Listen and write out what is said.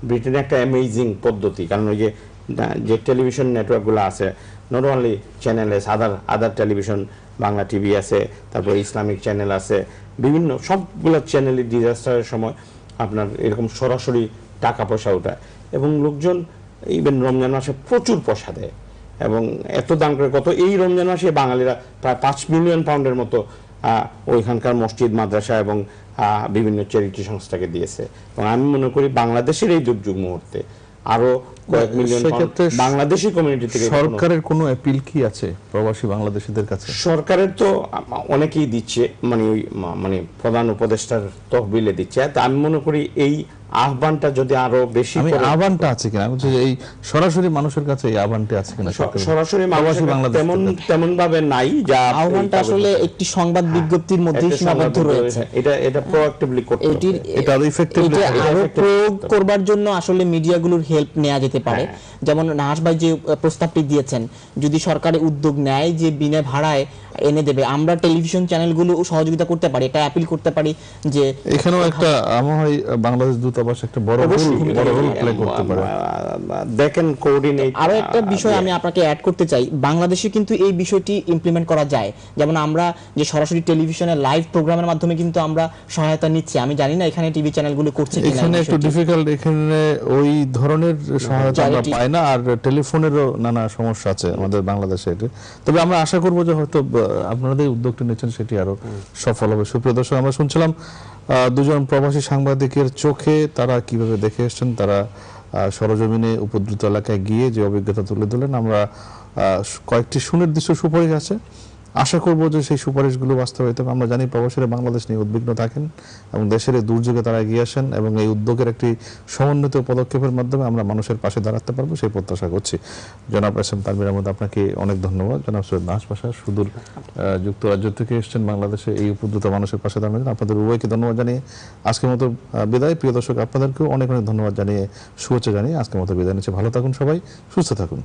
ব্রিটেনে একটা অ্যামেজিং পদ্ধতি, কারণ ওই যে টেলিভিশন নেটওয়ার্কগুলো আছে, not only channel S, other television, Bangla TV আছে, তারপরে ইসলামিক চ্যানেল আছে, বিভিন্ন সবগুলো চ্যানেলে ডিজাস্টারের সময় আপনার এরকম সরাসরি টাকা পয়সা ওঠায়, এবং লোকজন ইভেন রমজান মাসে প্রচুর পয়সা দেয় এবং এত দান করে। কত এই রমজান মাসে বাঙালিরা প্রায় 5 মিলিয়ন পাউন্ডের মতো ওইখানকার মসজিদ, মাদ্রাসা এবং বিভিন্ন চ্যারিটি সংস্থাকে দিয়েছে। এবং আমি মনে করি বাংলাদেশের এই দুর্যোগ মুহূর্তে আরো কয়েক মিলিয়ন বাংলাদেশি কমিউনিটি থেকে সরকারের কোনো অ্যাপিল কি আছে প্রবাসী বাংলাদেশীদের কাছে? সরকারের তো অনেকেই দিচ্ছে, মানে প্রধান উপদেষ্টার তহবিলে দিচ্ছে। আমি মনে করি এই আহ্বানটা যদি আরো বেশি, আহ্বানটা আছে কিনা, এই সরাসরি মানুষের কাছে এই আহ্বানটা আছে কিনা? সরাসরি তেমন ভাবে নাই, যা আহ্বানটা আসলে একটি সংবাদ বিজ্ঞপ্তির মধ্যে সীমাবদ্ধ রয়েছে। এটা প্রোঅ্যাক্টিভলি করতে হবে, এটা আরো ইফেক্টিভলি আরো প্রয়োগ করবার জন্য আসলে মিডিয়াগুলোর হেল্প নেওয়া যেতে পারে। যেমন নাহাস ভাই যে প্রস্তাবটি দিয়েছেন, যদি সরকারের উদ্যোগ নেয় যে বিনা ভাড়ায় এনে দেবে, আমরা টেলিভিশন চ্যানেলগুলো সহযোগিতা করতে পারি, এটা অ্যাপিল করতে পারি যে এখানেও একটা আমার হয় বাংলাদেশ দূতাবাস একটা বড় রোল প্লে করতে পারে। দেখেন কোঅর্ডিনেট। আরো একটা বিষয় আমি আপনাকে অ্যাড করতে চাই, বাংলাদেশে কিন্তু এই বিষয়টি ইমপ্লিমেন্ট করা যায়। যেমন আমরা যে সরাসরি টেলিভিশনে লাইভ প্রোগ্রামের মাধ্যমে কিন্তু আমরা সহায়তা নিচ্ছি, আমি জানি না এখানে টিভি চ্যানেলগুলো করছে কিনা। এখানে একটু ডিফিকাল্ট, এখানে ওই ধরনের সহায়তা আমরা পাই না, আর টেলিফোনেরও নানা সমস্যা আছে আমাদের বাংলাদেশে। তবে আমরা আশা করব যে হয়তো আপনাদের উদ্যোগটি নিচ্ছেন সেটি আরো সফল হবে। সুপ্রিয় দর্শক, আমরা শুনছিলাম দুজন প্রবাসী সাংবাদিকের চোখে তারা কিভাবে দেখে এসেছেন, তারা সরজমিনে উপদ্রুত এলাকায় গিয়ে যে অভিজ্ঞতা তুলে ধরলেন। আমরা কয়েকটি সুনির্দিষ্ট সুপারিশ আছে, আশা করব যে সেই সুপারিশগুলো বাস্তবায়িত হবে। আমরা জানি প্রবাসীরা বাংলাদেশ নিয়ে উদ্বিগ্ন থাকেন এবং দেশের এই দুর্যোগে তারা এগিয়ে আসেন, এবং এই উদ্যোগের একটি সমন্বিত পদক্ষেপের মাধ্যমে আমরা মানুষের পাশে দাঁড়াতে পারবো সেই প্রত্যাশা করছি। জনাব এস এম তানভীর আহমদ, আপনাকে অনেক ধন্যবাদ। জনাব সৈয়দ নাহাস পাশা, সুদূর যুক্তরাজ্য থেকে এসেছেন বাংলাদেশে এই উপদ্রুত মানুষের পাশে দাঁড়ানোর, আপনাদের উভয়কে ধন্যবাদ জানিয়ে আজকের মতো বিদায়। প্রিয় দর্শক, আপনাদেরকেও অনেক অনেক ধন্যবাদ জানিয়ে, শুভেচ্ছা জানিয়ে আজকের মতো বিদায় নিচ্ছে। ভালো থাকুন সবাই, সুস্থ থাকুন।